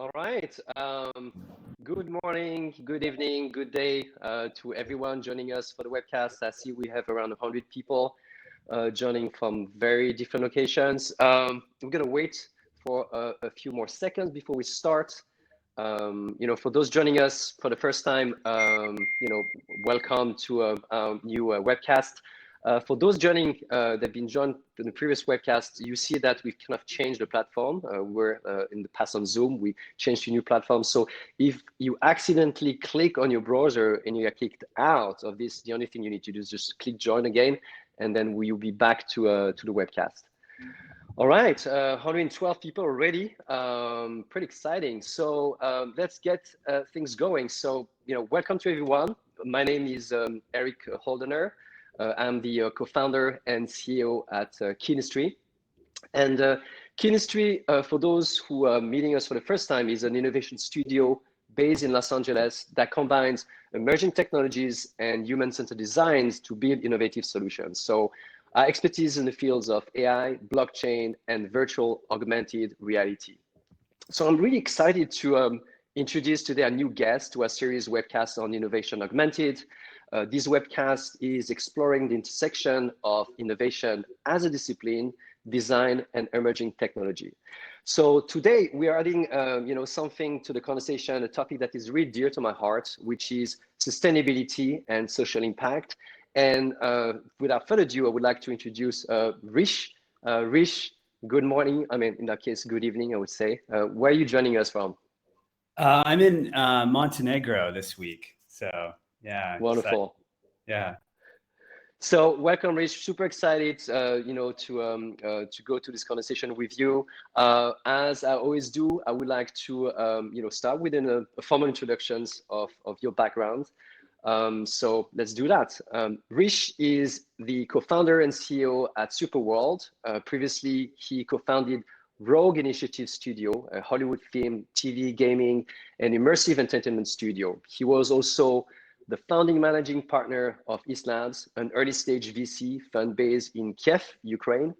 All right. Good morning, good evening, good day to everyone joining us for the webcast. I see we have around 100 people joining from very different locations. We're going to wait for a few more seconds before we start. For those joining us for the first time, welcome to our new webcast. For those joining that have been joined in the previous webcast, you see that we've kind of changed the platform. We're in the past on Zoom, we changed to a new platform. So if you accidentally click on your browser and you are kicked out of this, the only thing you need to do is just click join again, and then we'll be back to the webcast. All right, 112 people already, pretty exciting. So let's get things going. So, welcome to everyone. My name is Eric Holdener. I'm the co-founder and CEO at Kinistry. And Kinistry, for those who are meeting us for the first time, is an innovation studio based in Los Angeles that combines emerging technologies and human-centered designs to build innovative solutions. So our expertise in the fields of AI, blockchain, and virtual augmented reality. So I'm really excited to introduce today a new guest to our series webcast on innovation augmented. This webcast is exploring the intersection of innovation as a discipline, design, and emerging technology. So today we are adding, something to the conversation, a topic that is really dear to my heart, which is sustainability and social impact. And without further ado, I would like to introduce Hrish. Hrish, good morning. I mean, in that case, good evening, I would say. Where are you joining us from? I'm in Montenegro this week. So, yeah. Wonderful. Yeah. So welcome, Hrish. Super excited, to go to this conversation with you. As I always do, I would like to, start with a formal introductions of your background. So let's do that. Hrish is the co-founder and CEO at SuperWorld. Previously, he co-founded Rogue Initiative Studio, a Hollywood film, TV, gaming, and immersive entertainment studio. He was also the founding managing partner of East Labs, an early stage VC fund based in Kiev, Ukraine.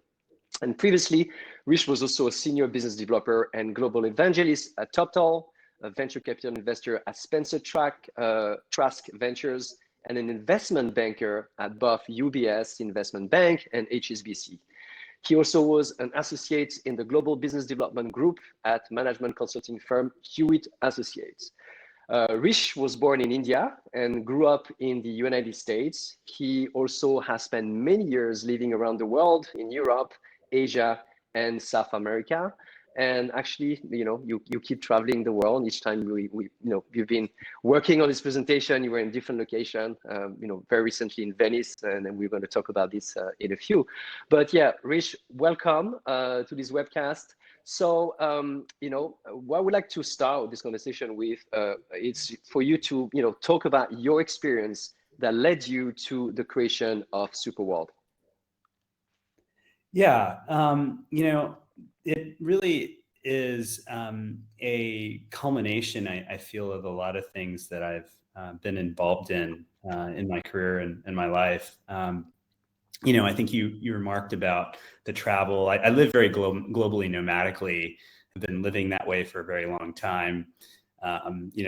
And previously, Hrish was also a senior business developer and global evangelist at TopTal, a venture capital investor at Spencer Trask Ventures, and an investment banker at both UBS Investment Bank and HSBC. He also was an associate in the global business development group at management consulting firm Hewitt Associates. Hrish was born in India and grew up in the United States. He also has spent many years living around the world in Europe, Asia, and South America. And actually, you keep traveling the world. Each time you've been working on this presentation, you were in different location, very recently in Venice, and then we're going to talk about this in a few. But yeah, Hrish, welcome to this webcast. So, what I would like to start this conversation with, it's for you to, talk about your experience that led you to the creation of SuperWorld. Yeah, it really is a culmination, I feel, of a lot of things that I've been involved in my career and my life. I think you remarked about the travel. I live very globally nomadically. I've been living that way for a very long time.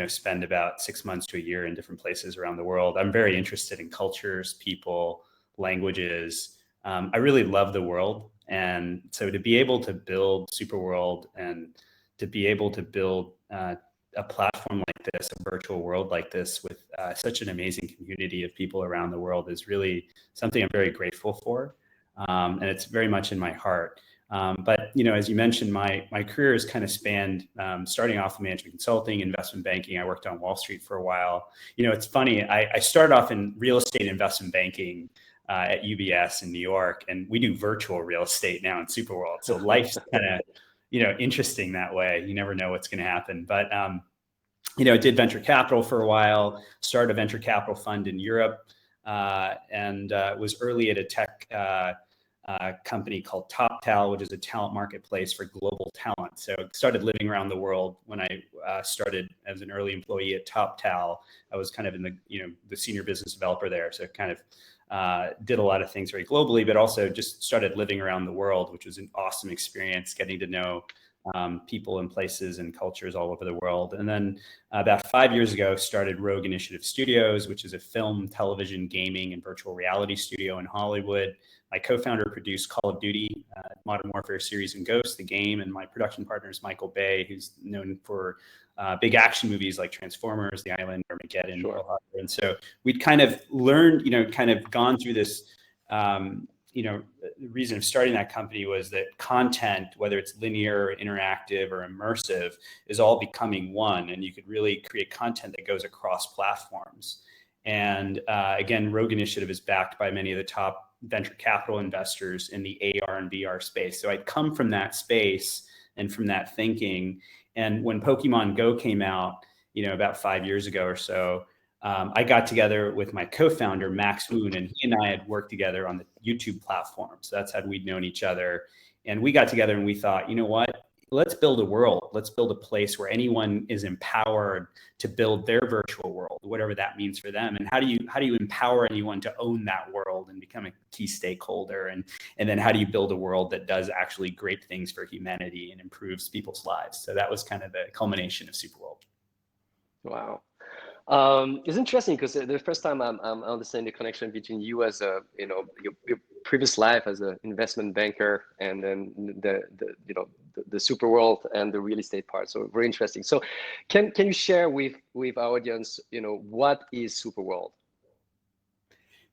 Spend about 6 months to a year in different places around the world. I'm very interested in cultures, people, languages. I really love the world. And so to be able to build SuperWorld and to be able to build a platform like this, a virtual world like this with such an amazing community of people around the world is really something I'm very grateful for. And it's very much in my heart. But, as you mentioned, my career has kind of spanned starting off in management consulting, investment banking. I worked on Wall Street for a while. It's funny, I started off in real estate investment banking at UBS in New York, and we do virtual real estate now in SuperWorld. So life's kind of, interesting that way. You never know what's going to happen. But, I did venture capital for a while, started a venture capital fund in Europe, and was early at a tech company called TopTal, which is a talent marketplace for global talent. So started living around the world when I started as an early employee at TopTal. I was kind of in the senior business developer there. So kind of did a lot of things very globally, but also just started living around the world, which was an awesome experience, getting to know people and places and cultures all over the world. And then about 5 years ago, started Rogue Initiative Studios, which is a film, television, gaming, and virtual reality studio in Hollywood. My co-founder produced Call of Duty, Modern Warfare series, and Ghost, the game. And my production partner is Michael Bay, who's known for big action movies like Transformers, The Island, Armageddon. Sure. And so we'd kind of learned, kind of gone through this, the reason of starting that company was that content, whether it's linear, interactive, or immersive, is all becoming one. And you could really create content that goes across platforms. And again, Rogue Initiative is backed by many of the top venture capital investors in the AR and VR space. So I'd come from that space and from that thinking. And when Pokemon Go came out, about 5 years ago or so, I got together with my co-founder, Max Woon, and he and I had worked together on the YouTube platform. So that's how we'd known each other. And we got together and we thought, you know what? Let's build a world. Let's build a place where anyone is empowered to build their virtual world, whatever that means for them. And how do you empower anyone to own that world and become a key stakeholder? And then how do you build a world that does actually great things for humanity and improves people's lives? So that was kind of the culmination of SuperWorld. Wow. It's interesting because the first time I'm understanding the connection between you as your previous life as an investment banker and then the SuperWorld and the real estate part. So very interesting. So can you share with our audience, what is SuperWorld?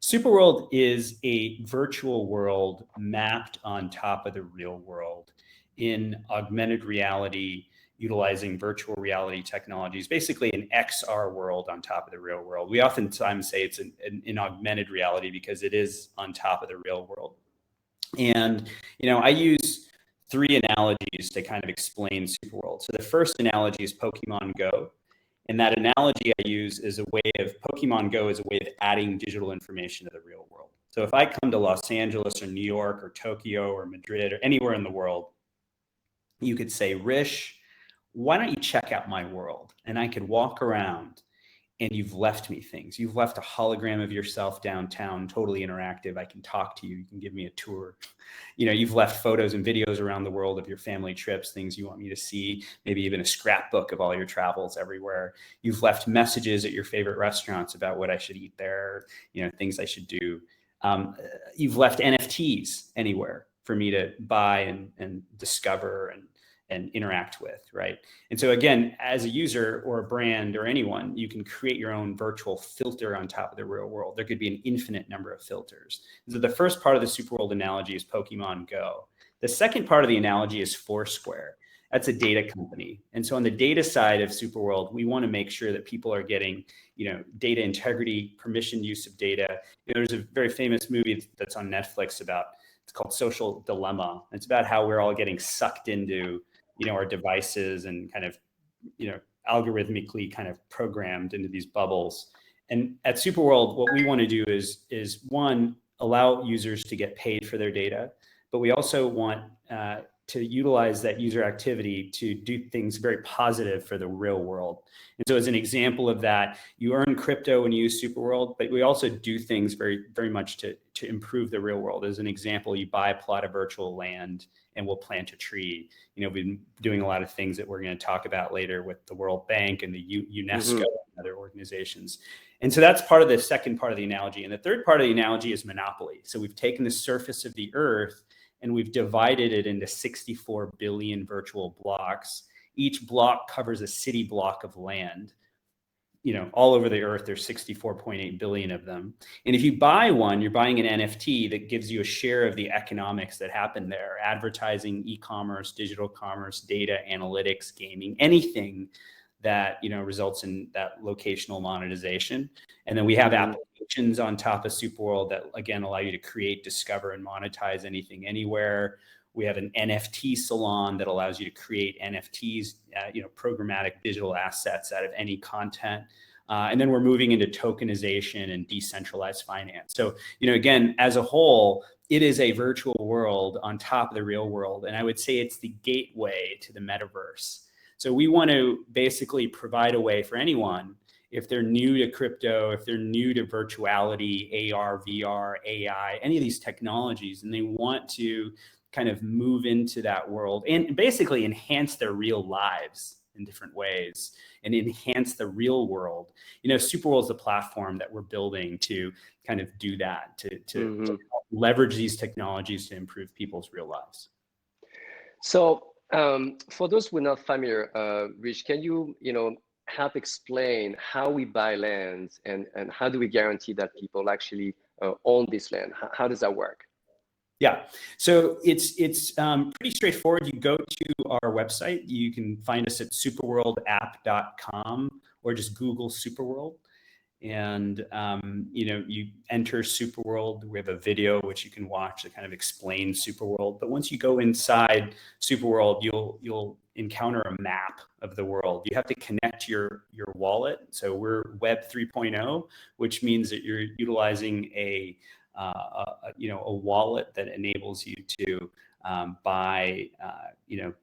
SuperWorld is a virtual world mapped on top of the real world in augmented reality, utilizing virtual reality technologies, basically an XR world on top of the real world. We oftentimes say it's an augmented reality because it is on top of the real world. And, I use 3 analogies to kind of explain SuperWorld. So the first analogy is Pokemon Go. And that analogy I use is Pokemon Go is a way of adding digital information to the real world. So if I come to Los Angeles or New York or Tokyo or Madrid or anywhere in the world, you could say, Hrish, why don't you check out my world? And I could walk around and you've left me things. You've left a hologram of yourself downtown, totally interactive. I can talk to you. You can give me a tour. You've left photos and videos around the world of your family trips, things you want me to see, maybe even a scrapbook of all your travels everywhere. You've left messages at your favorite restaurants about what I should eat there, things I should do. You've left NFTs anywhere for me to buy and discover and interact with, right? And so again, as a user or a brand or anyone, you can create your own virtual filter on top of the real world. There could be an infinite number of filters. So the first part of the SuperWorld analogy is Pokemon Go. The second part of the analogy is Foursquare. That's a data company. And so on the data side of SuperWorld, we want to make sure that people are getting, data integrity, permissioned use of data. There's a very famous movie that's on Netflix it's called Social Dilemma. It's about how we're all getting sucked into our devices and kind of, algorithmically kind of programmed into these bubbles. And at SuperWorld, what we want to do is one, allow users to get paid for their data, but we also want to utilize that user activity to do things very positive for the real world. And so as an example of that, you earn crypto when you use SuperWorld, but we also do things very, very much to improve the real world. As an example, you buy a plot of virtual land and we'll plant a tree. We've been doing a lot of things that we're going to talk about later with the World Bank and the UNESCO and other organizations. And so that's part of the second part of the analogy. And the third part of the analogy is monopoly. So we've taken the surface of the earth and we've divided it into 64 billion virtual blocks. Each block covers a city block of land. All over the earth, there's 64.8 billion of them. And if you buy one, you're buying an NFT that gives you a share of the economics that happen there: advertising, e-commerce, digital commerce, data, analytics, gaming, anything that results in that locational monetization. And then we have applications on top of SuperWorld that again allow you to create, discover, and monetize anything, anywhere. We have an NFT salon that allows you to create NFTs, programmatic digital assets out of any content. And then we're moving into tokenization and decentralized finance. So, again, as a whole, it is a virtual world on top of the real world. And I would say it's the gateway to the metaverse. So we want to basically provide a way for anyone, if they're new to crypto, if they're new to virtuality, AR, VR, AI, any of these technologies, and they want to kind of move into that world and basically enhance their real lives in different ways and enhance the real world. SuperWorld is a platform that we're building to kind of do that, to leverage these technologies to improve people's real lives. So for those who are not familiar, Hrish, can you, help explain how we buy land and how do we guarantee that people actually own this land? How does that work? Yeah, so it's pretty straightforward. You go to our website. You can find us at superworldapp.com or just Google SuperWorld. And, you enter SuperWorld. We have a video which you can watch that kind of explains SuperWorld. But once you go inside SuperWorld, you'll encounter a map of the world. You have to connect your wallet. So we're Web 3.0, which means that you're utilizing a wallet that enables you to buy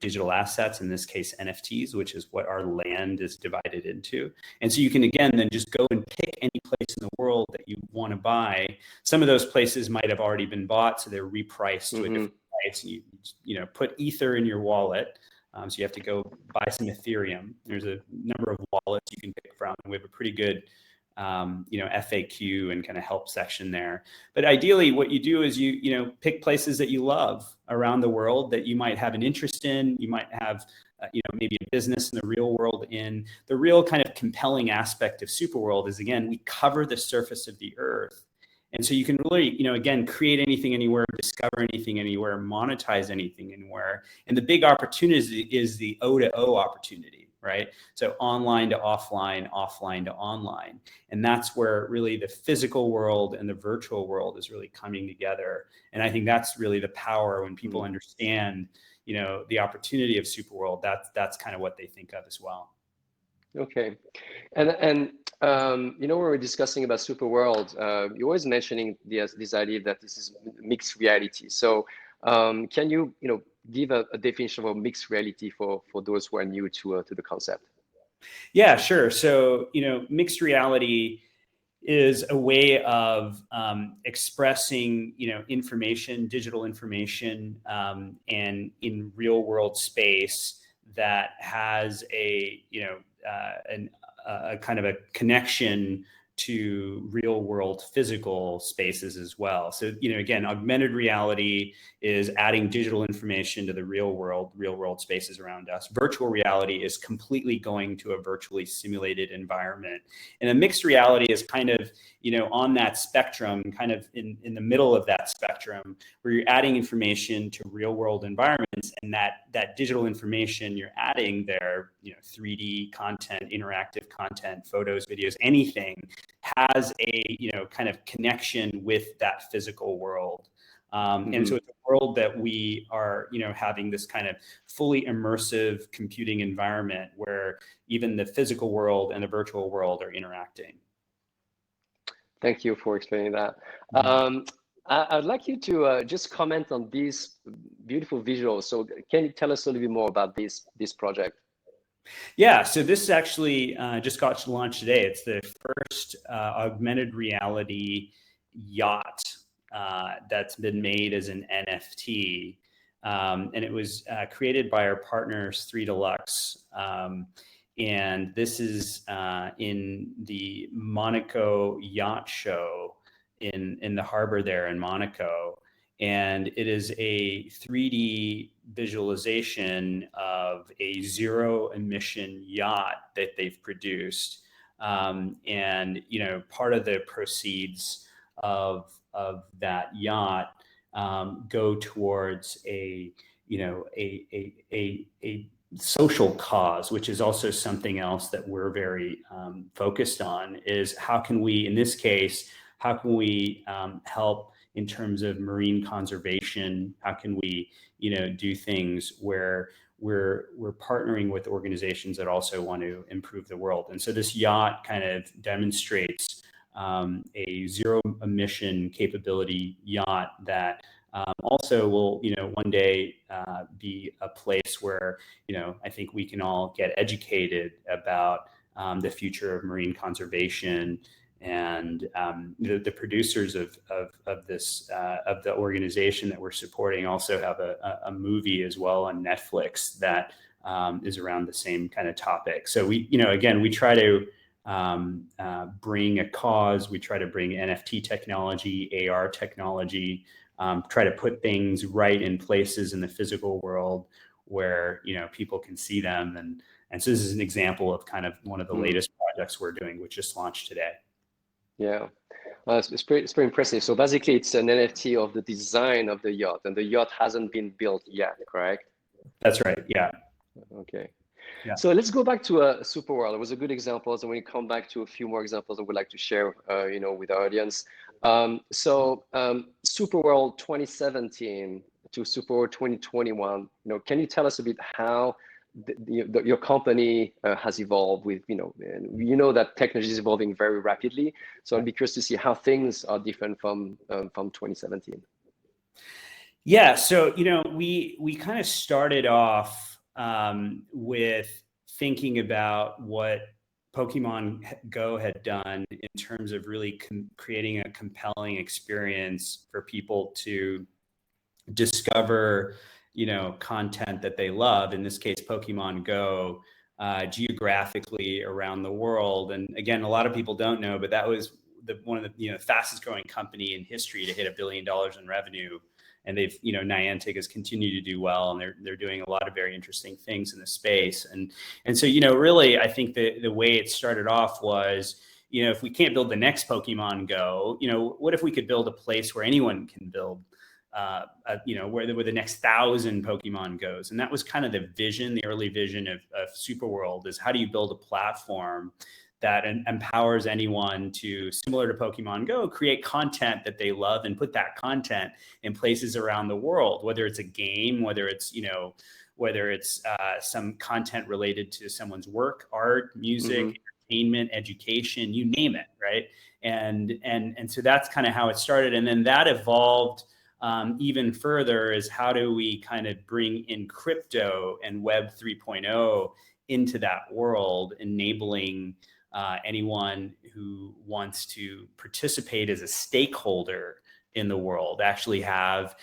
digital assets, in this case NFTs, which is what our land is divided into. And so you can again then just go and pick any place in the world that you want to buy. Some of those places might have already been bought, so they're repriced to a different price. And you put Ether in your wallet. So you have to go buy some Ethereum. There's a number of wallets you can pick from. We have a pretty good FAQ and kind of help section there. But ideally what you do is you pick places that you love around the world that you might have an interest in. You might have maybe a business in the real world. In the real kind of compelling aspect of SuperWorld is, again, we cover the surface of the earth. And so you can really, again, create anything anywhere, discover anything anywhere, monetize anything anywhere. And the big opportunity is the O2O opportunity, right? So online to offline, offline to online. And that's where really the physical world and the virtual world is really coming together. And I think that's really the power when people understand, the opportunity of SuperWorld. That's kind of what they think of as well. Okay. And when we're discussing about SuperWorld, you're always mentioning this idea that this is mixed reality. So can you, give a definition of mixed reality for those who are new to the concept? Yeah, sure. So, mixed reality is a way of expressing, information, digital information, and in real world space that has a kind of a connection to real world physical spaces as well. So, again, augmented reality is adding digital information to the real world spaces around us. Virtual reality is completely going to a virtually simulated environment. And a mixed reality is kind of, on that spectrum, kind of in the middle of that spectrum, where you're adding information to real world environments, and that digital information you're adding there, 3D content, interactive content, photos, videos, anything has a kind of connection with that physical world. And so it's a world that we are having this kind of fully immersive computing environment where even the physical world and the virtual world are interacting. Thank you for explaining that. I'd like you to just comment on these beautiful visuals. So can you tell us a little bit more about this project? Yeah, so this is actually just got launched today. It's the first augmented reality yacht that's been made as an NFT. And it was created by our partners, 3 Deluxe. And this is in the Monaco Yacht Show in the harbor there in Monaco. And it is a 3D visualization of a zero emission yacht that they've produced. And, part of the proceeds of that yacht go towards a social cause, which is also something else that we're very focused on, is how can we, in this case, how can we help in terms of marine conservation? How can we, do things where we're partnering with organizations that also want to improve the world? And so this yacht kind of demonstrates a zero emission capability yacht that also will, one day be a place where, I think we can all get educated about the future of marine conservation And the producers of this of the organization that we're supporting also have a movie as well on Netflix that is around the same kind of topic. So we, again, we try to bring a cause. We try to bring NFT technology, AR technology, try to put things right in places in the physical world where people can see them. And so this is an example of kind of one of the latest projects we're doing, which just launched today. Yeah, it's pretty impressive. So basically, it's an NFT of the design of the yacht, and the yacht hasn't been built yet, correct? That's right. Yeah. Okay. Yeah. So let's go back to SuperWorld. It was a good example, and we come back to a few more examples I would like to share, with our audience. SuperWorld 2017 to SuperWorld 2021. Can you tell us a bit how your company has evolved with, that technology is evolving very rapidly. So I'd be curious to see how things are different from 2017. Yeah, so we kind of started off with thinking about what Pokemon Go had done in terms of really creating a compelling experience for people to discover content that they love, in this case Pokemon Go, geographically around the world. And again, a lot of people don't know, but that was one of the fastest growing company in history to hit $1 billion in revenue. And they've, Niantic has continued to do well, and they're doing a lot of very interesting things in the space. And so, really, I think the way it started off was, if we can't build the next Pokemon Go, what if we could build a place where anyone can build, where the next 1,000 Pokemon Goes. And that was kind of the vision, the early vision of SuperWorld, is how do you build a platform that empowers anyone to, similar to Pokemon Go, create content that they love and put that content in places around the world, whether it's a game, whether it's some content related to someone's work, art, music, entertainment, education, you name it, right? And so that's kind of how it started. And then that evolved even further, is how do we kind of bring in crypto and Web 3.0 into that world, enabling anyone who wants to participate as a stakeholder in the world, actually have,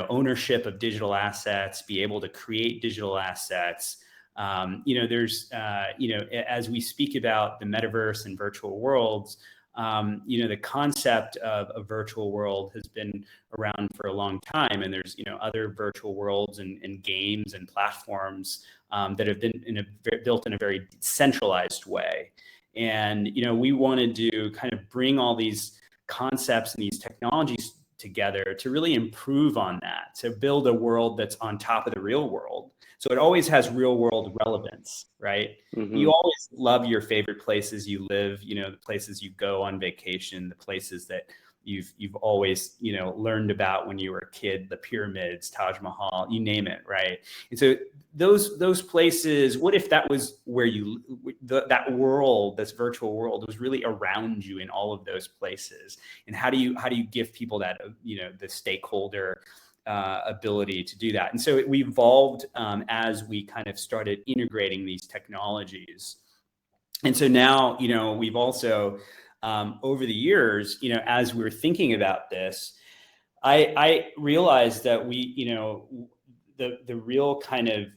ownership of digital assets, be able to create digital assets. There's, as we speak about the metaverse and virtual worlds, the concept of a virtual world has been around for a long time. And there's, other virtual worlds and games and platforms that have been built in a very centralized way. And, we wanted to kind of bring all these concepts and these technologies together to really improve on that, to build a world that's on top of the real world. So it always has real world relevance, right? You always love your favorite places you live, the places you go on vacation, the places that you've always, learned about when you were a kid, the pyramids, Taj Mahal, you name it, right? And so those places, what if that was where that world, this virtual world, was really around you in all of those places? And how do you give people that, the stakeholder ability to do that? And so we evolved as we kind of started integrating these technologies. And so now, we've also, over the years, as we were thinking about this, I realized that the real kind of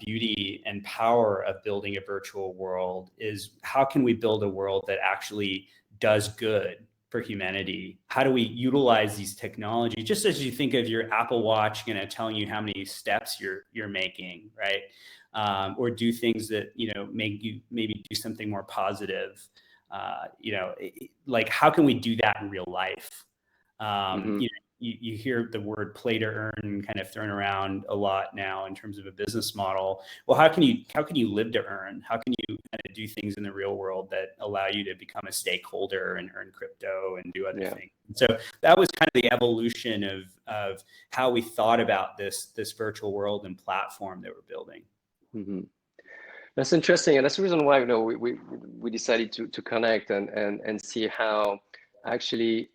beauty and power of building a virtual world is, how can we build a world that actually does good for humanity? How do we utilize these technologies? Just as you think of your Apple Watch, telling you how many steps you're making, right? Or do things that, make you maybe do something more positive. Like, how can we do that in real life? You hear the word play to earn kind of thrown around a lot now in terms of a business model. Well, how can you live to earn? How can you kind of do things in the real world that allow you to become a stakeholder and earn crypto and do other things? And so that was kind of the evolution of how we thought about this virtual world and platform that we're building. That's interesting, and that's the reason why we decided to connect and see how actually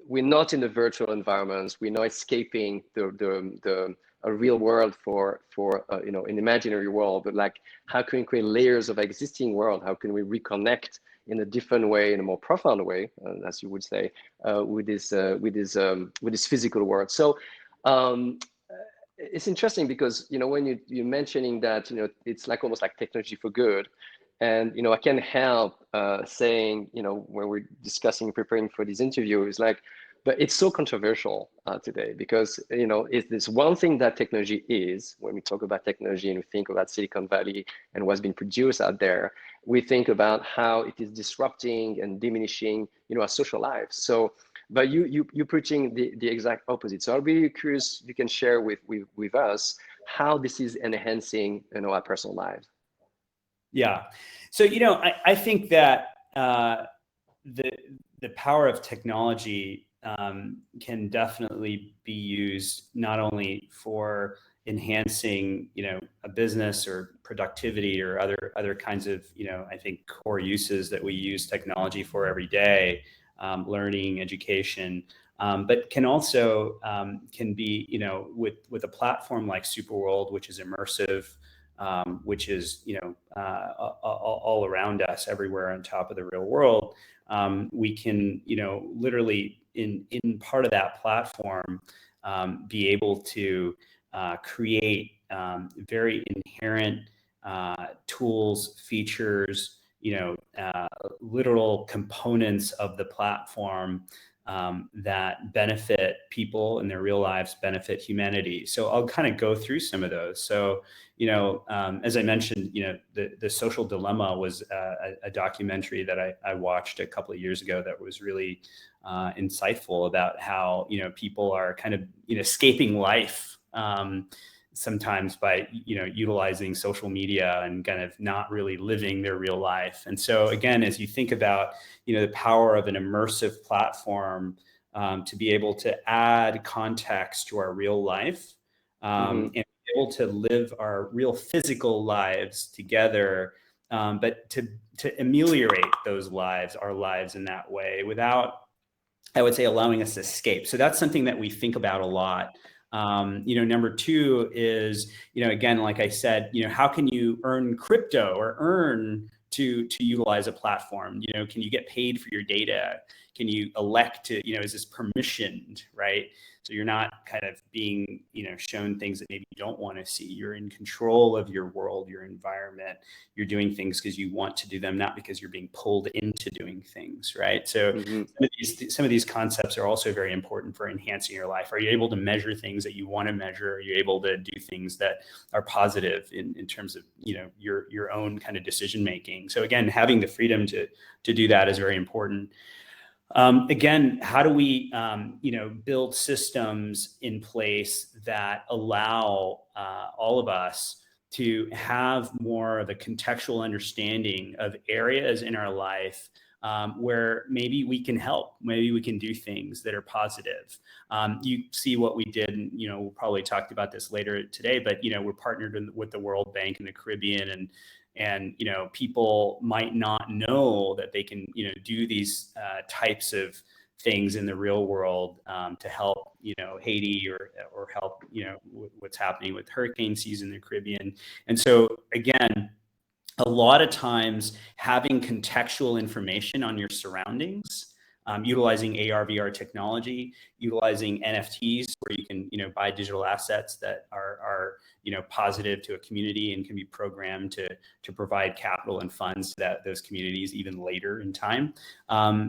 we're not in the virtual environments. We're not escaping the real world for an imaginary world, but like, how can we create layers of existing world? How can we reconnect in a different way, in a more profound way, as you would say, with this physical world. So it's interesting because, you know, when you're mentioning that, you know, it's like almost like technology for good. And, you know, I can't help saying, you know, when we're discussing, preparing for this interview, is like, but it's so controversial today because, you know, it's this one thing that technology is. When we talk about technology and we think about Silicon Valley and what's been produced out there, we think about how it is disrupting and diminishing, you know, our social lives. So, but you're preaching the exact opposite. So I'll be curious if you can share with us how this is enhancing, you know, our personal lives. Yeah. So, you know, I think that the power of technology can definitely be used not only for enhancing, you know, a business or productivity or other kinds of, you know, I think core uses that we use technology for every day, learning, education, but can also can be, you know, with a platform like SuperWorld, which is immersive, which is, you know, all around us, everywhere on top of the real world. We can, you know, literally in part of that platform, be able to create very inherent tools, features, you know, literal components of the platform that benefit people in their real lives, benefit humanity. So I'll kind of go through some of those. So, you know, as I mentioned, you know, the Social Dilemma was a documentary that I watched a couple of years ago that was really insightful about how, you know, people are kind of, you know, escaping life sometimes by, you know, utilizing social media and kind of not really living their real life. And so again, as you think about, you know, the power of an immersive platform to be able to add context to our real life and be able to live our real physical lives together, but to ameliorate those lives, our lives in that way without, I would say, allowing us to escape. So that's something that we think about a lot. You know, number two is, you know, again, like I said, you know, how can you earn crypto or earn to utilize a platform? You know, can you get paid for your data? Can you elect to, you know, is this permissioned, right? So you're not kind of being, you know, shown things that maybe you don't want to see. You're in control of your world, your environment. You're doing things because you want to do them, not because you're being pulled into doing things, right? So some of these concepts are also very important for enhancing your life. Are you able to measure things that you want to measure? Are you able to do things that are positive in terms of, you know, your own kind of decision making? So again, having the freedom to do that is very important. Again, how do we, you know, build systems in place that allow all of us to have more of a contextual understanding of areas in our life where maybe we can help, maybe we can do things that are positive. You see what we did, and, you know, we'll probably talk about this later today, but, you know, we're partnered with the World Bank in the Caribbean, and, you know, people might not know that they can, you know, do these types of things in the real world to help, you know, Haiti or help, you know, what's happening with hurricane season in the Caribbean. And so again, a lot of times having contextual information on your surroundings, utilizing AR, VR technology, utilizing NFTs where you can, you know, buy digital assets that are, you know, positive to a community and can be programmed to provide capital and funds to those communities even later in time.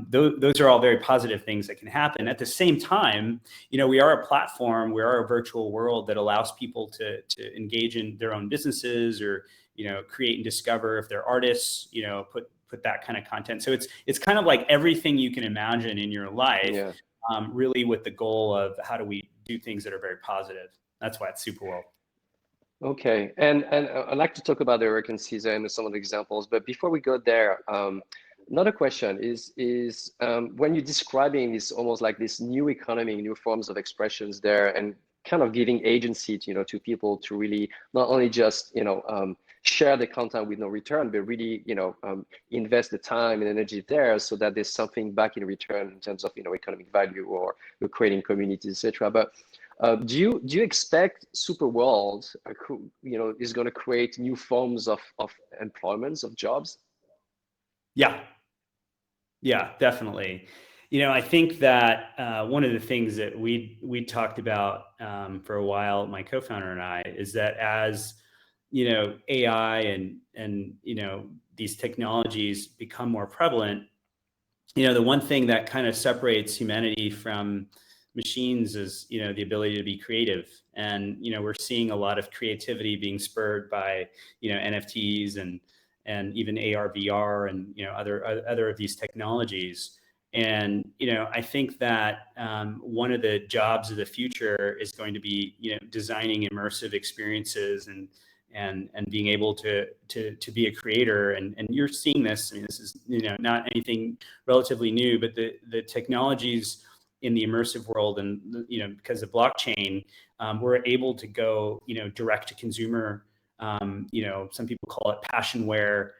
Those are all very positive things that can happen. At the same time, you know, we are a platform, we are a virtual world that allows people to engage in their own businesses or, you know, create and discover. If they're artists, you know, put that kind of content. So it's kind of like everything you can imagine in your life, really with the goal of how do we do things that are very positive. That's why it's SuperWorld. Okay, and I'd like to talk about the hurricane season and some of the examples, but before we go there, another question is when you're describing this almost like this new economy, new forms of expressions there, and kind of giving agency to, you know, to people to really not only just, you know, share the content with no return, but really, you know, invest the time and energy there so that there's something back in return in terms of, you know, economic value or creating communities, etc. But do you expect SuperWorld, you know, is going to create new forms of employments, of jobs? Yeah. Yeah, definitely. I think that one of the things that we talked about for a while, my co-founder and I, is that as AI and these technologies become more prevalent, the one thing that kind of separates humanity from machines is the ability to be creative. And we're seeing a lot of creativity being spurred by NFTs and even AR, VR, and other of these technologies. And I think that one of the jobs of the future is going to be designing immersive experiences and being able to be a creator. And you're seeing this. I mean, this is not anything relatively new, but the technologies in the immersive world, and because of blockchain, we're able to go direct to consumer. Some people call it passionware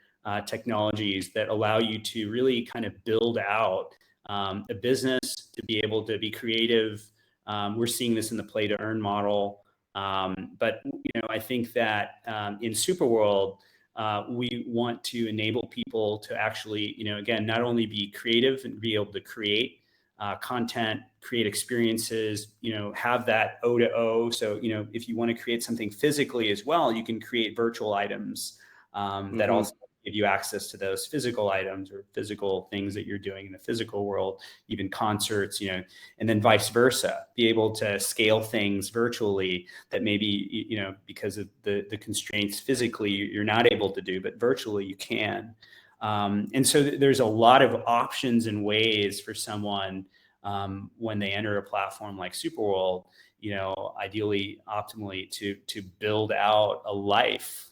technologies that allow you to really kind of build out a business, to be able to be creative. We're seeing this in the play to earn model. But I think that in SuperWorld, we want to enable people to actually, again, not only be creative and be able to create content, create experiences, have that O to O. So, if you want to create something physically as well, you can create virtual items that also give you access to those physical items or physical things that you're doing in the physical world, even concerts, and then vice versa, be able to scale things virtually that maybe, because of the constraints physically you're not able to do, but virtually you can. And so there's a lot of options and ways for someone when they enter a platform like SuperWorld, ideally, optimally to build out a life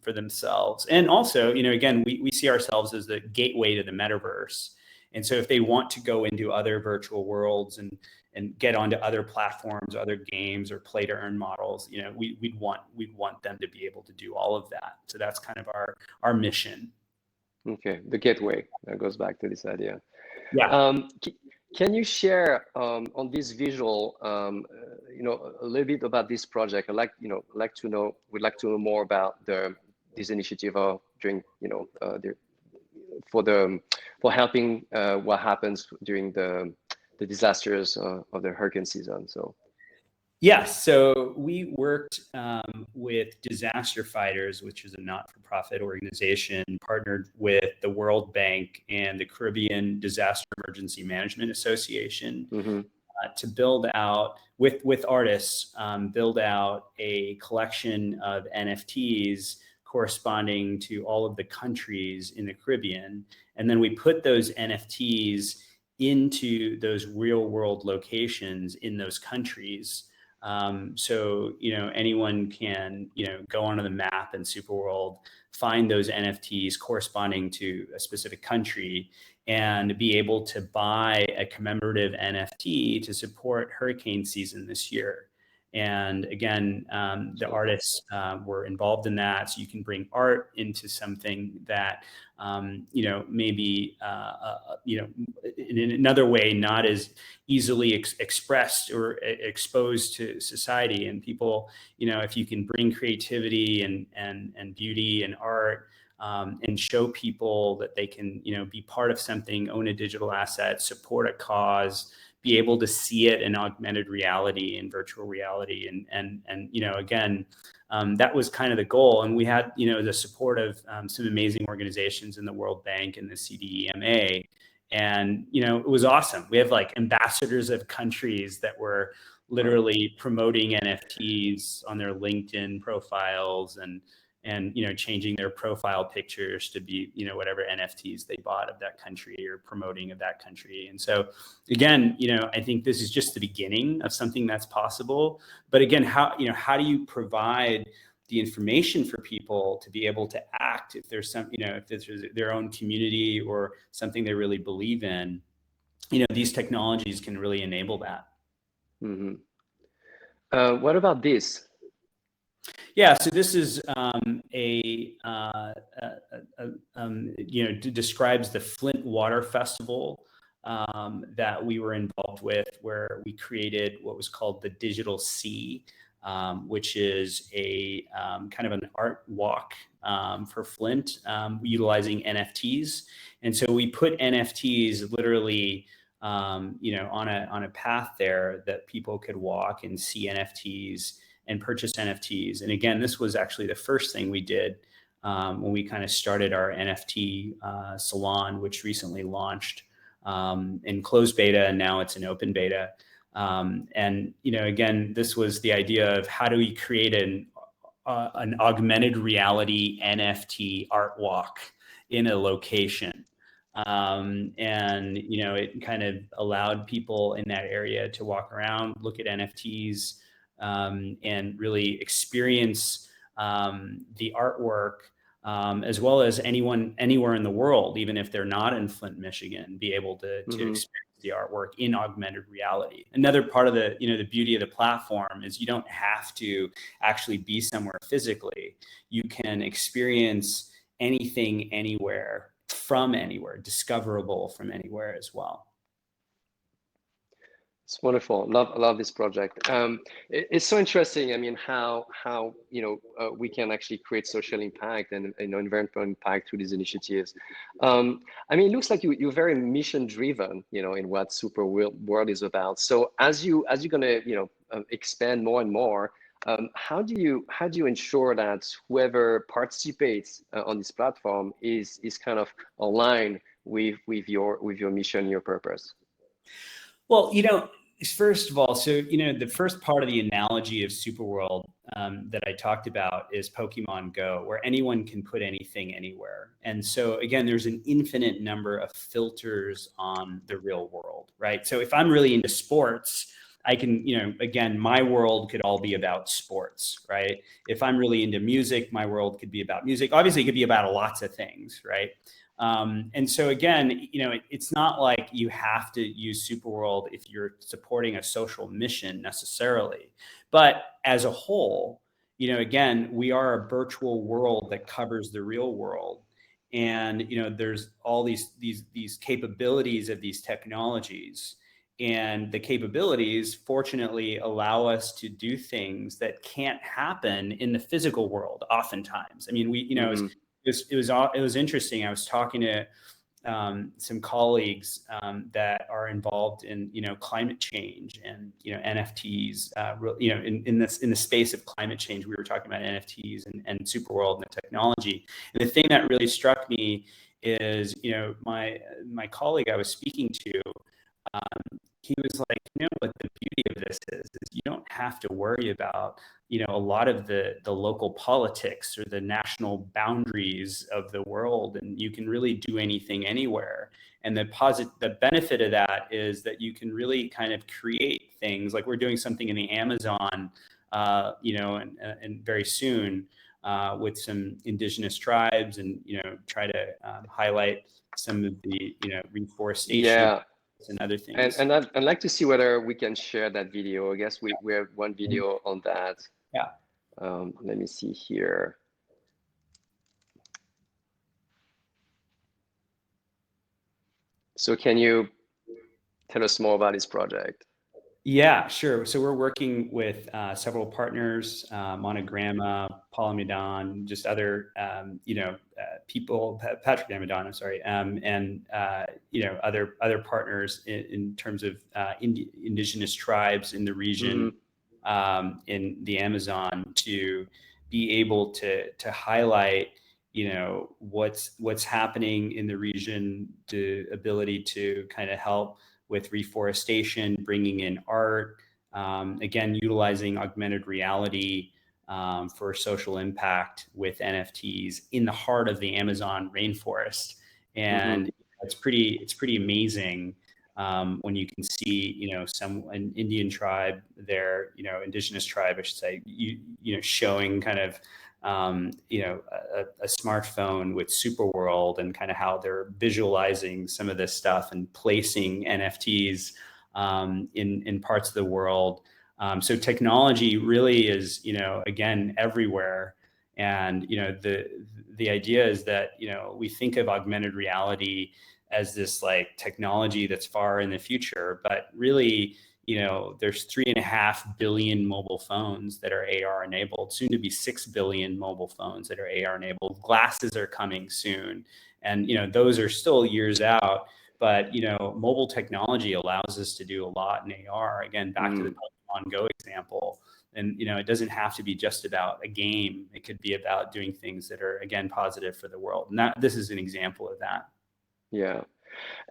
for themselves. And also, again, we see ourselves as the gateway to the metaverse. And so if they want to go into other virtual worlds and get onto other platforms, other games, or play to earn models, we'd want them to be able to do all of that. So that's kind of our mission. Okay, the gateway. That goes back to this idea. Yeah. Can you share on this visual, a little bit about this project? We'd like to know more about this initiative for helping what happens during the disasters of the hurricane season. So. Yes. So we worked with Disaster Fighters, which is a not-for-profit organization, partnered with the World Bank and the Caribbean Disaster Emergency Management Association to build out, with artists, build out a collection of NFTs corresponding to all of the countries in the Caribbean. And then we put those NFTs into those real-world locations in those countries. So, anyone can, go onto the map in SuperWorld, find those NFTs corresponding to a specific country, and be able to buy a commemorative NFT to support hurricane season this year. And again, the artists were involved in that. So you can bring art into something that, maybe, in another way, not as easily expressed or exposed to society. And people, if you can bring creativity and beauty and art, and show people that they can, be part of something, own a digital asset, support a cause, be able to see it in augmented reality and virtual reality. And again, that was kind of the goal. And we had, the support of some amazing organizations in the World Bank and the CDEMA. And, it was awesome. We have like ambassadors of countries that were literally promoting NFTs on their LinkedIn profiles and changing their profile pictures to be, whatever NFTs they bought of that country or promoting of that country. And so again, I think this is just the beginning of something that's possible. But again, how do you provide the information for people to be able to act if there's some, if there's their own community or something they really believe in, these technologies can really enable that. What about this? Yeah, so this is describes the FLINT Water Festival that we were involved with, where we created what was called the Digital Sea. which is a kind of an art walk for FLINT, utilizing NFTs. And so we put NFTs literally, on a path there that people could walk and see NFTs and purchase NFTs. And again, this was actually the first thing we did when we kind of started our NFT salon, which recently launched in closed beta, and now it's in open beta. And again, this was the idea of how do we create an augmented reality NFT art walk in a location. And it kind of allowed people in that area to walk around, look at NFTs, and really experience the artwork, as well as anyone anywhere in the world, even if they're not in Flint, Michigan, be able to experience the artwork in augmented reality. Another part of the beauty of the platform is you don't have to actually be somewhere physically. You can experience anything, anywhere, from anywhere, discoverable from anywhere as well. It's wonderful. Love this project. It's so interesting. I mean, how we can actually create social impact and environmental impact through these initiatives. I mean, it looks like you're very mission driven, in what SuperWorld is about. So as you're gonna expand more and more, how do you ensure that whoever participates on this platform is kind of aligned with your mission, your purpose? Well, first of all, so, the first part of the analogy of SuperWorld that I talked about is Pokemon Go, where anyone can put anything anywhere. And so, again, there's an infinite number of filters on the real world, right? So if I'm really into sports, I can, again, my world could all be about sports, right? If I'm really into music, my world could be about music. Obviously, it could be about lots of things, right? And so again, it's not like you have to use SuperWorld if you're supporting a social mission necessarily, but as a whole, again, we are a virtual world that covers the real world. And, there's all these capabilities of these technologies, and the capabilities fortunately allow us to do things that can't happen in the physical world. Oftentimes, I mean, it was interesting. I was talking to some colleagues that are involved in climate change and NFTs. In the space of climate change, we were talking about NFTs and SuperWorld and the technology. And the thing that really struck me is my colleague I was speaking to. He was like, what the beauty of this is you don't have to worry about, a lot of the local politics or the national boundaries of the world, and you can really do anything anywhere. And the benefit of that is that you can really kind of create things like we're doing something in the Amazon, and very soon with some indigenous tribes, and try to highlight some of the reforestation. Yeah. And other things. And I'd like to see whether we can share that video. I guess we have one video on that. Yeah. Let me see here. So can you tell us more about this project? Yeah, sure. So we're working with several partners, Monogramma, Polymedan, just other, people, Patrick Amadon, I'm sorry, and other partners in terms of indigenous tribes in the region, in the Amazon, to be able to highlight, what's happening in the region, the ability to kind of help with reforestation, bringing in art, again, utilizing augmented reality for social impact with NFTs in the heart of the Amazon rainforest. And it's pretty amazing when you can see, an Indian tribe there, indigenous tribe, I should say, showing kind of a smartphone with SuperWorld and kind of how they're visualizing some of this stuff and placing NFTs in parts of the world. So technology really is, again, everywhere. And, the idea is that, we think of augmented reality as this like technology that's far in the future, but really, there's 3.5 billion mobile phones that are AR enabled, soon to be 6 billion mobile phones that are AR enabled. Glasses are coming soon. And, those are still years out, but, mobile technology allows us to do a lot in AR. Again, back to the Pokemon Go example. And, it doesn't have to be just about a game. It could be about doing things that are, again, positive for the world. And this is an example of that. Yeah.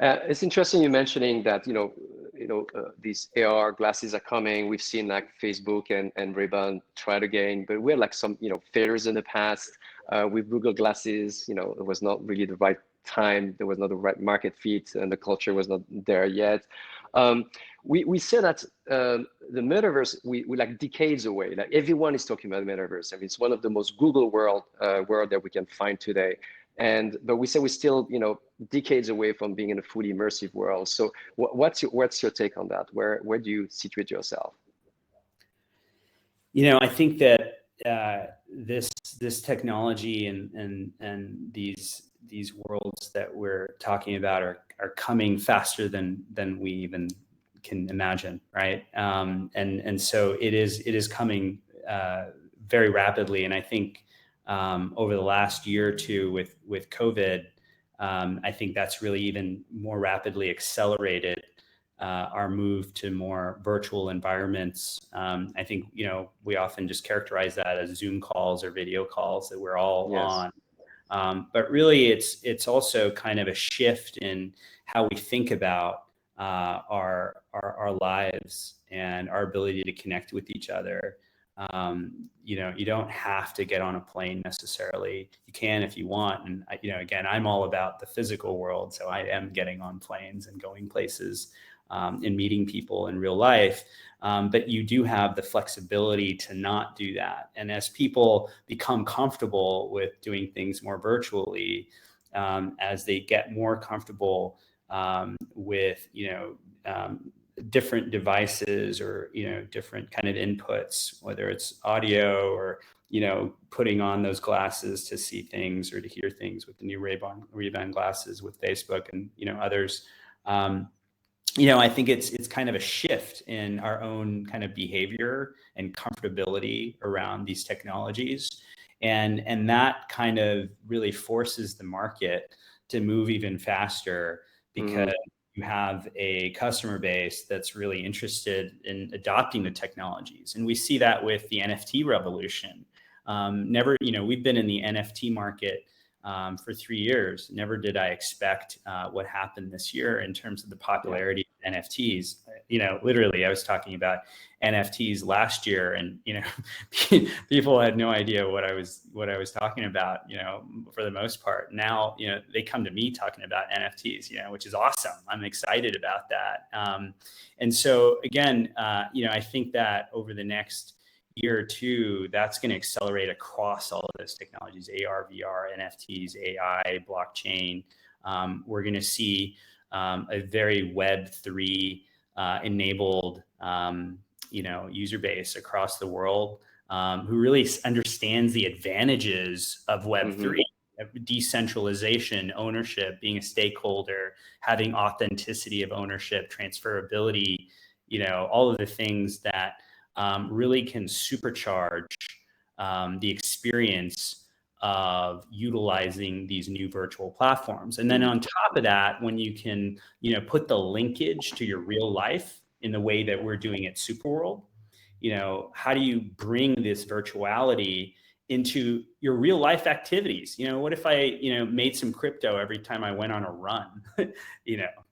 It's interesting you mentioning that, these AR glasses are coming. We've seen like Facebook and Ray-Ban try it again, but we had like some, failures in the past with Google Glasses. It was not really the right time. There was not the right market fit and the culture was not there yet. We say that the metaverse, we like decades away. Like everyone is talking about the metaverse. I mean, it's one of the most Google world that we can find today. But we say we're still, decades away from being in a fully immersive world. So what's your take on that? Where do you situate yourself? I think that this technology and these worlds that we're talking about are coming faster than we even can imagine, right? And so it is coming very rapidly. And I think over the last year or two with COVID, I think that's really even more rapidly accelerated our move to more virtual environments. I think, we often just characterize that as Zoom calls or video calls that we're all on. But really it's also kind of a shift in how we think about our lives and our ability to connect with each other. You don't have to get on a plane necessarily. You can if you want. And again, I'm all about the physical world. So I am getting on planes and going places and meeting people in real life. But you do have the flexibility to not do that. And as people become comfortable with doing things more virtually, as they get more comfortable with, different devices or, different kind of inputs, whether it's audio or, putting on those glasses to see things or to hear things with the new Ray-Ban glasses with Facebook and, others. I think it's kind of a shift in our own kind of behavior and comfortability around these technologies. And that kind of really forces the market to move even faster because you have a customer base that's really interested in adopting the technologies. And we see that with the NFT revolution. We've been in the NFT market for 3 years. Never did I expect what happened this year in terms of the popularity of NFTs. Literally, I was talking about NFTs last year, and people had no idea what I was talking about. For the most part, now they come to me talking about NFTs. Which is awesome. I'm excited about that. And so again, I think that over the next year or two, that's going to accelerate across all of those technologies: AR, VR, NFTs, AI, blockchain. We're going to see a very Web3 enabled user base across the world who really understands the advantages of Web3. Decentralization, ownership, being a stakeholder, having authenticity of ownership, transferability, all of the things that really can supercharge the experience of utilizing these new virtual platforms. And then on top of that, when you can, put the linkage to your real life in the way that we're doing at SuperWorld, how do you bring this virtuality into your real life activities? What if I, made some crypto every time I went on a run,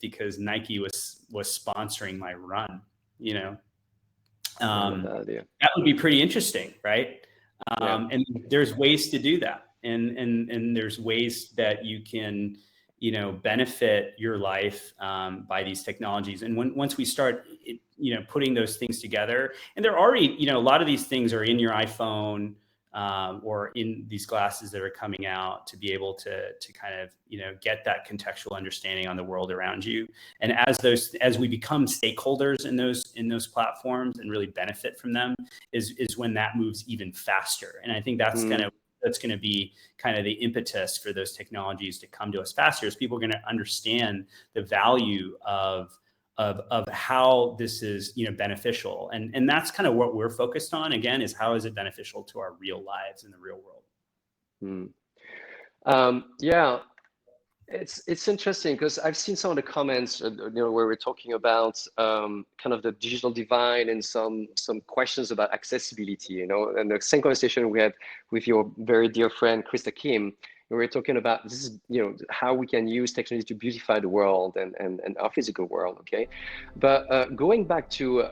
because Nike was sponsoring my run, that would be pretty interesting, right? And there's ways to do that. And there's ways that you can, benefit your life by these technologies. And once we start, putting those things together, and they're already, a lot of these things are in your iPhone or in these glasses that are coming out to be able to kind of, get that contextual understanding on the world around you. And as we become stakeholders in those platforms and really benefit from them is when that moves even faster. And I think that's going to be kind of the impetus for those technologies to come to us faster, as people are going to understand the value of of how this is, beneficial. And that's kind of what we're focused on, again, is how is it beneficial to our real lives in the real world. Yeah, it's interesting because I've seen some of the comments, where we're talking about kind of the digital divide and some questions about accessibility, and the same conversation we had with your very dear friend Krista Kim. We were talking about this is, how we can use technology to beautify the world and our physical world. Okay, but going back to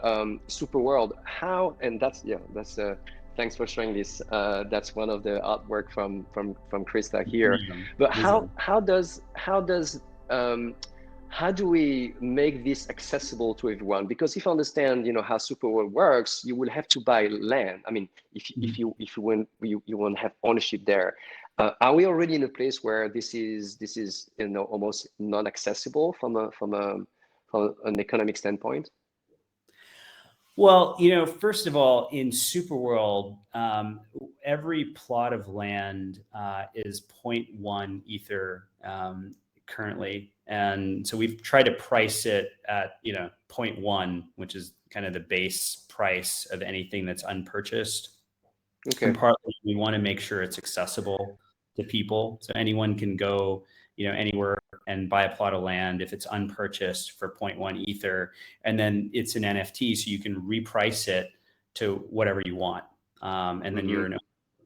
SuperWorld, how, and that's thanks for sharing this. That's one of the artwork from Krista here. But how do we make this accessible to everyone? Because if you understand, how SuperWorld works, you will have to buy land. I mean, if you won't have ownership there. Are we already in a place where this is almost non-accessible from an economic standpoint? Well, first of all, in SuperWorld, every plot of land is 0.1 Ether currently. And so we've tried to price it at, 0.1, which is kind of the base price of anything that's unpurchased. Okay. And partly we want to make sure it's accessible to people. So anyone can go, anywhere and buy a plot of land if it's unpurchased for 0.1 Ether. And then it's an NFT, so you can reprice it to whatever you want. And then you're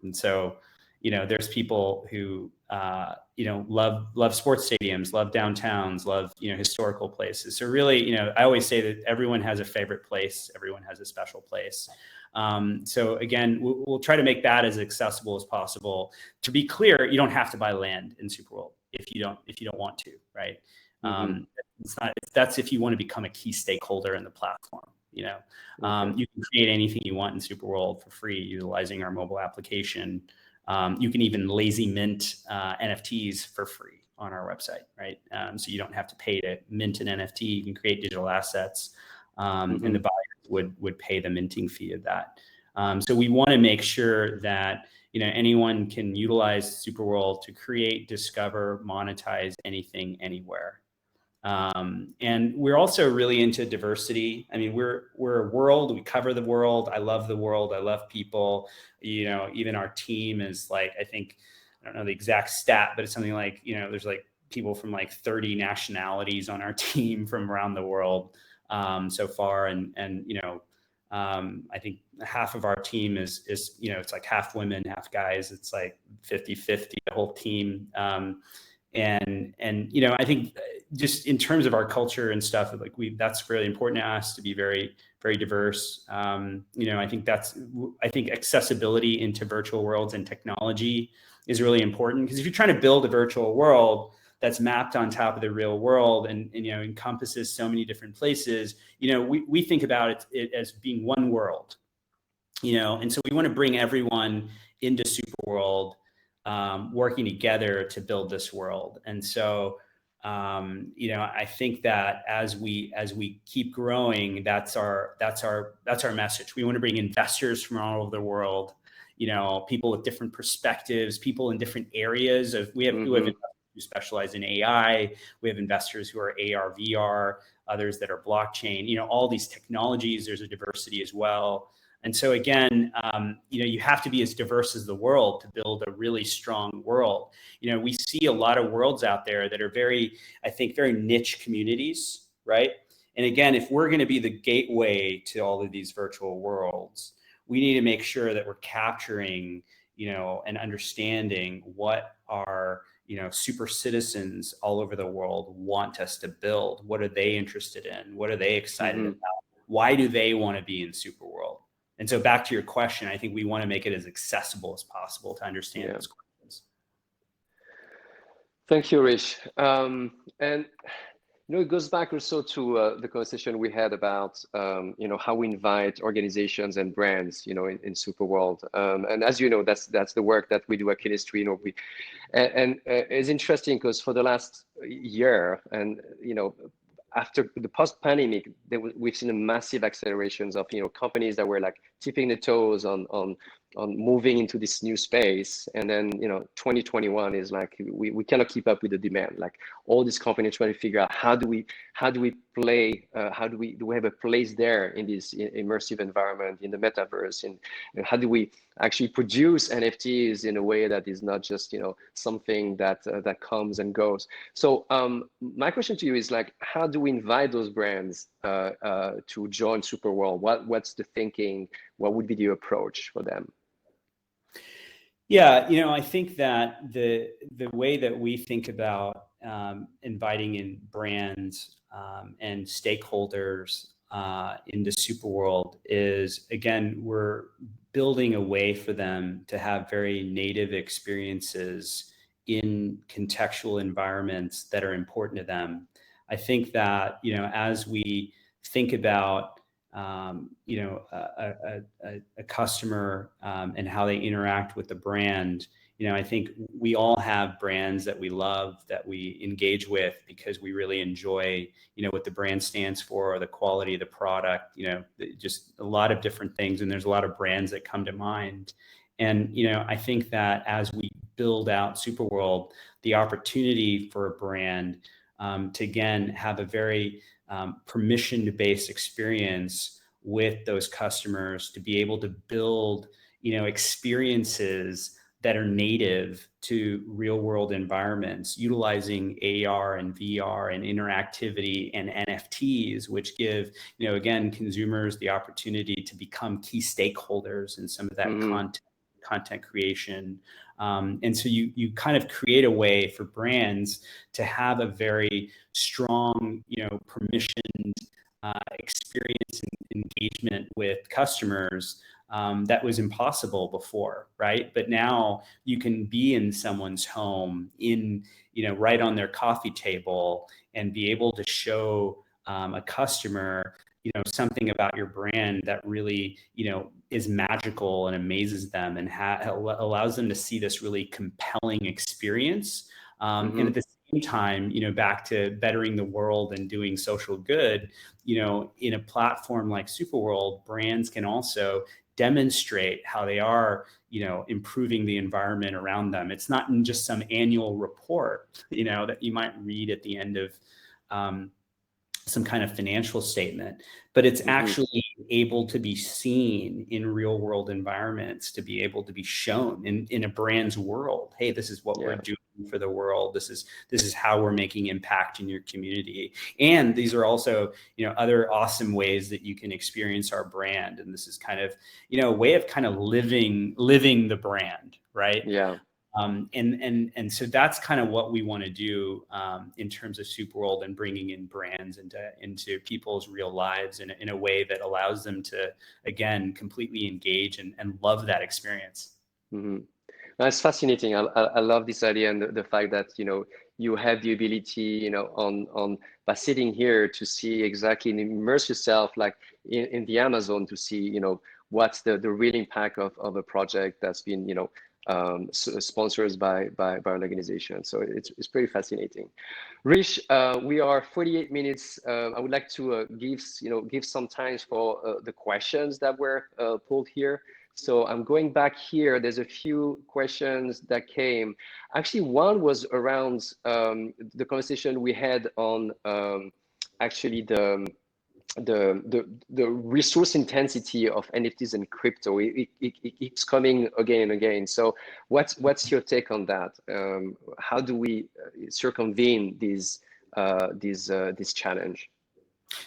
and so, there's people who, love sports stadiums, love downtowns, love, historical places. So really, I always say that everyone has a favorite place. Everyone has a special place. So again, we'll try to make that as accessible as possible. To be clear, you don't have to buy land in SuperWorld if you don't want to, right? That's if you want to become a key stakeholder in the platform. You can create anything you want in SuperWorld for free utilizing our mobile application. You can even lazy mint NFTs for free on our website, right? So you don't have to pay to mint an NFT. You can create digital assets, and the buyers would pay the minting fee of that. So we want to make sure that anyone can utilize SuperWorld to create, discover, monetize anything, anywhere. And we're also really into diversity. I mean, we're a world, we cover the world. I love the world. I love people. Even our team is like, I don't know the exact stat, but it's something like, there's like people from like 30 nationalities on our team from around the world so far. And I think half of our team is it's like half women, half guys. It's like 50-50, the whole team. And I think just in terms of our culture and stuff, like that's really important to us to be very, very diverse. I think accessibility into virtual worlds and technology is really important, because if you're trying to build a virtual world that's mapped on top of the real world and encompasses so many different places, we think about it as being one world, and so we want to bring everyone into SuperWorld, working together to build this world. And so, I think that as we keep growing, that's our message. We want to bring investors from all over the world, people with different perspectives, people in different areas we have investors who specialize in AI. We have investors who are AR, VR, others that are blockchain, all these technologies. There's a diversity as well. And so again, you have to be as diverse as the world to build a really strong world. We see a lot of worlds out there that are very niche communities, right? And again, if we're going to be the gateway to all of these virtual worlds, we need to make sure that we're capturing, and understanding what our, super citizens all over the world want us to build. What are they interested in? What are they excited about? Why do they want to be in SuperWorld? And so back to your question, I think we want to make it as accessible as possible to understand those questions. Thank you, Hrish. And it goes back also to the conversation we had about how we invite organizations and brands in SuperWorld. And as you know, that's the work that we do at Chemistry. And it's interesting because for the last year, and after the post-pandemic, we've seen a massive accelerations of companies that were like tipping the toes on moving into this new space. And then 2021 is like we cannot keep up with the demand. Like all these companies trying to figure out how do we play? How do we have a place there in this immersive environment in the metaverse? And how do we actually produce NFTs in a way that is not just something that that comes and goes? So my question to you is like, how do we invite those brands to join SuperWorld? What's the thinking? What would be the approach for them? Yeah, I think that the way that we think about inviting in brands and stakeholders into SuperWorld is, again, we're building a way for them to have very native experiences in contextual environments that are important to them. I think that, as we think about a customer and how they interact with the brand, I think we all have brands that we love, that we engage with because we really enjoy, what the brand stands for, the quality of the product, just a lot of different things. And there's a lot of brands that come to mind. And, I think that as we build out SuperWorld, the opportunity for a brand to, again, have a very permission-based experience with those customers, to be able to build, experiences that are native to real-world environments, utilizing AR and VR and interactivity and NFTs, which give, again, consumers the opportunity to become key stakeholders in some of that content creation. And so you kind of create a way for brands to have a very strong, permissioned experience and engagement with customers that was impossible before, right? But now you can be in someone's home, right on their coffee table, and be able to show a customer something about your brand that really, is magical and amazes them, and allows them to see this really compelling experience. And at the same time, back to bettering the world and doing social good, in a platform like SuperWorld, brands can also demonstrate how they are, improving the environment around them. It's not in just some annual report, that you might read at the end of some kind of financial statement, but it's actually able to be seen in real world environments, to be able to be shown in a brand's world. Hey, this is what we're doing for the world. This is how we're making impact in your community. And these are also, other awesome ways that you can experience our brand. And this is kind of, a way of kind of living the brand, right? Yeah. And so that's kind of what we want to do in terms of SuperWorld, and bringing in brands into people's real lives in a way that allows them to, again, completely engage and love that experience. That's fascinating. I love this idea, and the fact that you have the ability on by sitting here to see exactly and immerse yourself like in the Amazon, to see what's the real impact of a project that's been sponsored by an organization. So it's pretty fascinating. Hrish, we are 48 minutes. I would like to give some time for the questions that were pulled here. So I'm going back here. There's a few questions that came. Actually, one was around the conversation we had on actually the resource intensity of NFTs and crypto. It keeps coming again and again. So what's your take on that? How do we circumvent this challenge?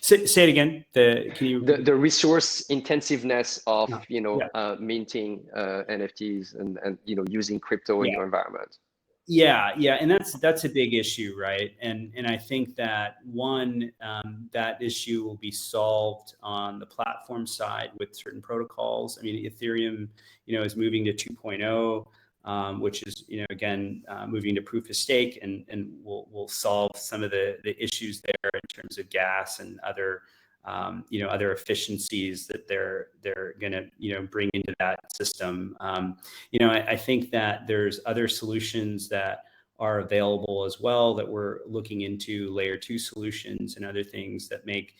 Say it again. The resource intensiveness of minting NFTs and using crypto in your environment. Yeah, and that's a big issue, right? And I think that that issue will be solved on the platform side with certain protocols. I mean, Ethereum, is moving to 2.0, which is, again, moving to proof of stake, and will solve some of the issues there in terms of gas and other other efficiencies that they're going to bring into that system. I think that there's other solutions that are available as well, that we're looking into, layer 2 solutions and other things that make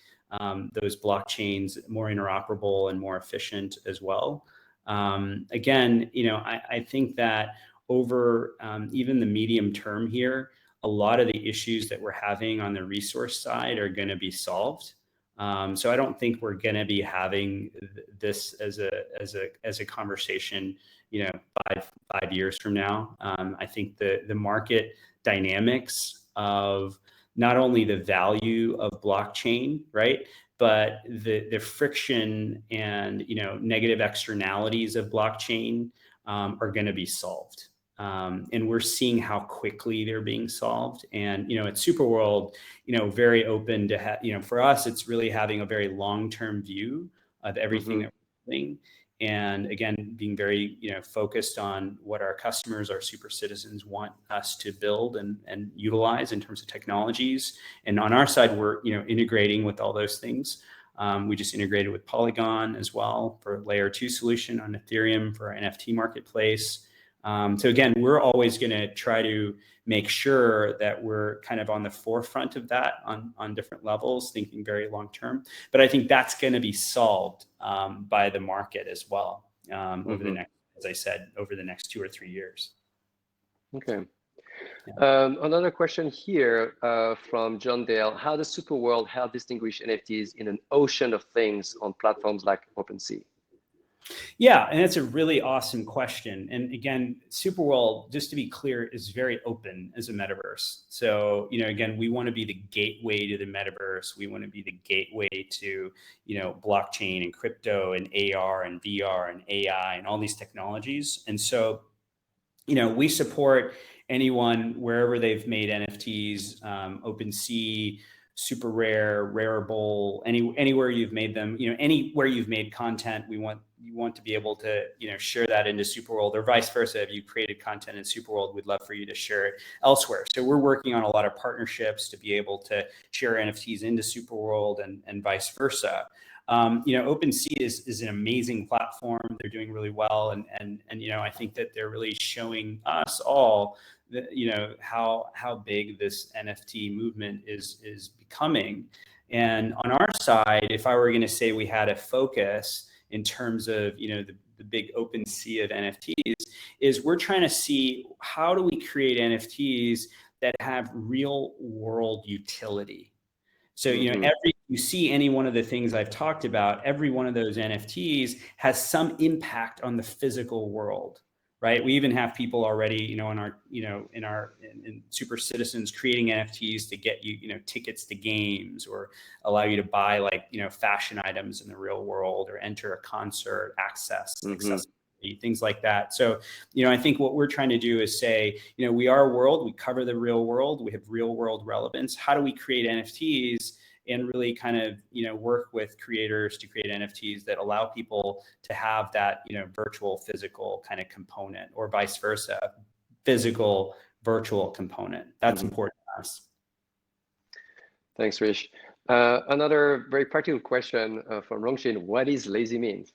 those blockchains more interoperable and more efficient as well. Again, I think that over even the medium term here, a lot of the issues that we're having on the resource side are going to be solved. So I don't think we're going to be having this as a conversation, five years from now. I think the market dynamics of not only the value of blockchain, right, but the friction and negative externalities of blockchain are going to be solved. And we're seeing how quickly they're being solved. And, at SuperWorld, very open to, for us, it's really having a very long-term view of everything that we're doing. And again, being very, focused on what our customers, our super citizens want us to build and utilize in terms of technologies. And on our side, we're, integrating with all those things. We just integrated with Polygon as well for layer 2 solution on Ethereum for our NFT marketplace. So again, we're always going to try to make sure that we're kind of on the forefront of that on different levels, thinking very long term. But I think that's going to be solved by the market as well over the next, as I said, over the next 2 or 3 years. Okay. Yeah. Another question here from John Dale. How does SuperWorld help distinguish NFTs in an ocean of things on platforms like OpenSea? Yeah, and that's a really awesome question. And again, SuperWorld, just to be clear, is very open as a metaverse. So, again, we want to be the gateway to the metaverse. We want to be the gateway to, blockchain and crypto and AR and VR and AI and all these technologies. And so, we support anyone wherever they've made NFTs, OpenSea, Super Rare, Rareable, anywhere you've made them, anywhere you've made content, you want to be able to, share that into SuperWorld, or vice versa. If you created content in SuperWorld, we'd love for you to share it elsewhere. So we're working on a lot of partnerships to be able to share NFTs into SuperWorld and vice versa. OpenSea is an amazing platform. They're doing really well. And I think that they're really showing us all that, how big this NFT movement is becoming. And on our side, if I were going to say we had a focus in terms of, the big open sea of NFTs, is we're trying to see how do we create NFTs that have real world utility. So, you see any one of the things I've talked about, every one of those NFTs has some impact on the physical world, right? We even have people already, in super citizens creating NFTs to get you, tickets to games, or allow you to buy fashion items in the real world, or enter a concert, accessibility, things like that. So, I think what we're trying to do is say, we are a world, we cover the real world, we have real world relevance. How do we create NFTs and really kind of, work with creators to create NFTs that allow people to have that, virtual, physical kind of component, or vice versa, physical, virtual component. That's important to us. Thanks, Hrish. Another very practical question from Rongshin. What is lazy mint?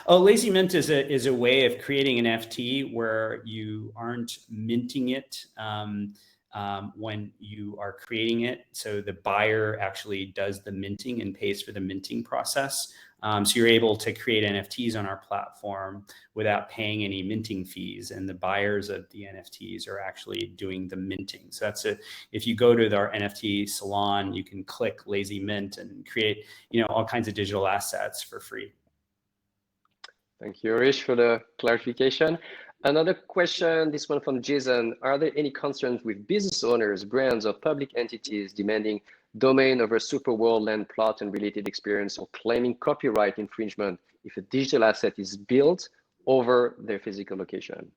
Oh, lazy mint is a way of creating an NFT where you aren't minting it when you are creating it. So the buyer actually does the minting and pays for the minting process. So you're able to create NFTs on our platform without paying any minting fees, and the buyers of the NFTs are actually doing the minting. So if you go to our NFT salon, you can click lazy mint and create, all kinds of digital assets for free. Thank you, Hrish, for the clarification. Another question, this one from Jason. Are there any concerns with business owners, brands, or public entities demanding domain over SuperWorld land plot and related experience, or claiming copyright infringement if a digital asset is built over their physical location?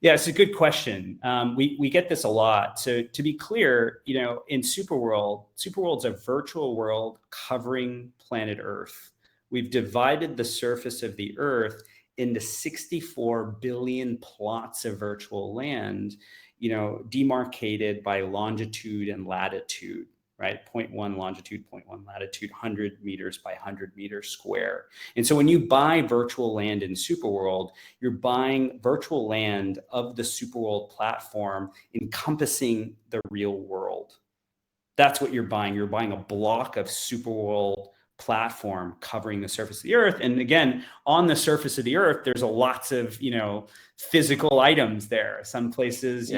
Yeah, it's a good question. We get this a lot. So to be clear, in SuperWorld's a virtual world covering planet Earth. We've divided the surface of the Earth into 64 billion plots of virtual land, demarcated by longitude and latitude, right? 0.1 longitude, 0.1 latitude, 100 meters by 100 meters square. And so when you buy virtual land in SuperWorld, you're buying virtual land of the SuperWorld platform encompassing the real world. That's what you're buying. You're buying a block of SuperWorld platform covering the surface of the Earth. And again, on the surface of the Earth, there's lots of, physical items there. Some places,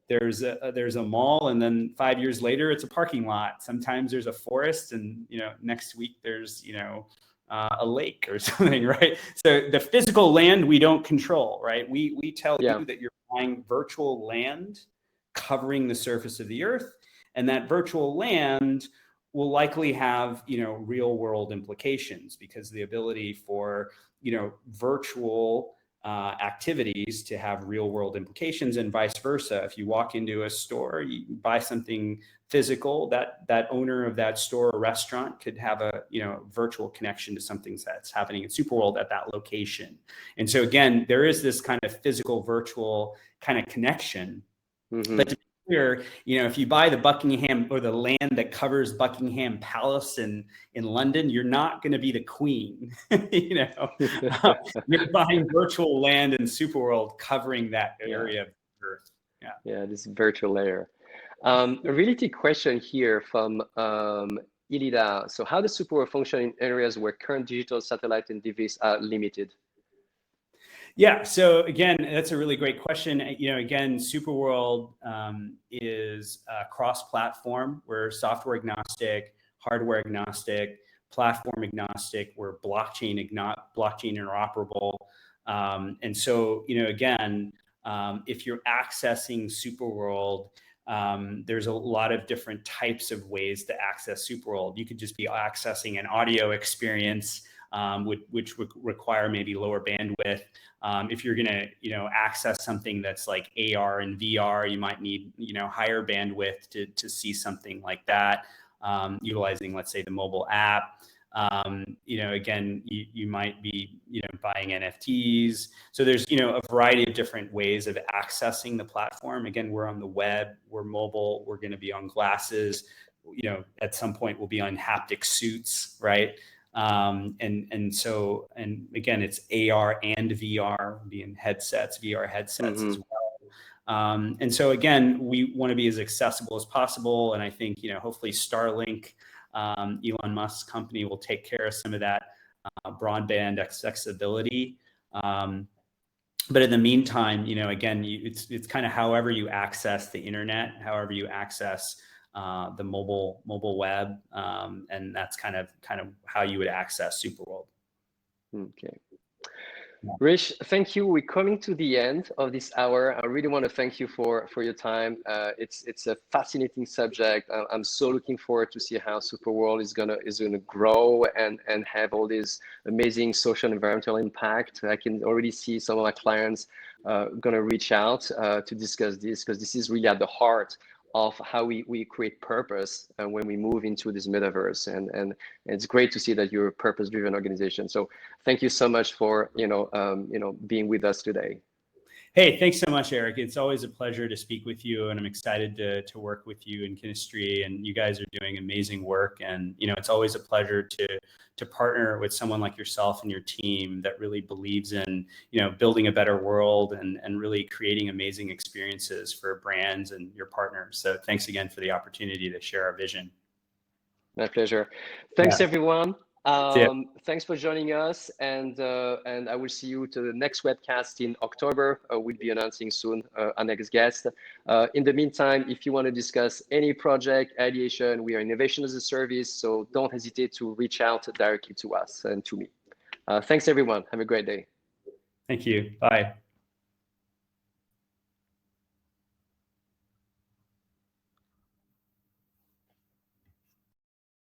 there's a mall, and then 5 years later it's a parking lot. Sometimes there's a forest, and next week there's a lake or something, right? So the physical land we don't control, right? We tell you that you're buying virtual land covering the surface of the earth, and that virtual land will likely have real world implications, because the ability for virtual activities to have real world implications, and vice versa. If you walk into a store, you buy something physical, that owner of that store or restaurant could have a virtual connection to something that's happening in SuperWorld at that location. And so again, there is this kind of physical virtual kind of connection. But to be clear, if you buy the Buckingham, or the land that covers Buckingham Palace in London, you're not going to be the queen. You're buying virtual land in SuperWorld covering that area of Earth. This virtual layer. A related question here from Ilida. So how does SuperWorld function in areas where current digital satellite and devices are limited? Yeah, so again, that's a really great question. Again, SuperWorld is cross-platform. We're software agnostic, hardware agnostic, platform agnostic. We're blockchain interoperable. And so, again, if you're accessing SuperWorld, there's a lot of different types of ways to access SuperWorld. You could just be accessing an audio experience, which would require maybe lower bandwidth. If you're going to access something that's like AR and VR, you might need higher bandwidth to see something like that, utilizing, let's say, the mobile app. Again, you might be buying NFTs. So there's a variety of different ways of accessing the platform. Again, we're on the web, we're mobile, we're going to be on glasses. At some point we'll be on haptic suits, right? And so again, it's AR and VR, being headsets, VR headsets as well. And so again, we want to be as accessible as possible. And I think, hopefully Starlink, Elon Musk's company, will take care of some of that broadband accessibility. But in the meantime, again, it's kind of however you access the internet, however you access the mobile web, and that's kind of how you would access SuperWorld. Okay. Hrish, thank you. We're coming to the end of this hour. I really want to thank you for your time. It's a fascinating subject. I'm so looking forward to see how SuperWorld is gonna grow and have all this amazing social and environmental impact. I can already see some of my clients gonna reach out to discuss this, because this is really at the heart of how we create purpose when we move into this metaverse, and it's great to see that you're a purpose-driven organization. So thank you so much for being with us today. Hey, thanks so much, Eric. It's always a pleasure to speak with you, and I'm excited to work with you in Kinestry, and you guys are doing amazing work. And it's always a pleasure to partner with someone like yourself and your team that really believes in building a better world and really creating amazing experiences for brands and your partners. So thanks again for the opportunity to share our vision. My pleasure. Thanks, everyone. Thanks for joining us, and I will see you to the next webcast in October. We'll be announcing soon our next guest. In the meantime, if you want to discuss any project, ideation, we are innovation as a service, so don't hesitate to reach out directly to us and to me. Thanks, everyone. Have a great day. Thank you. Bye.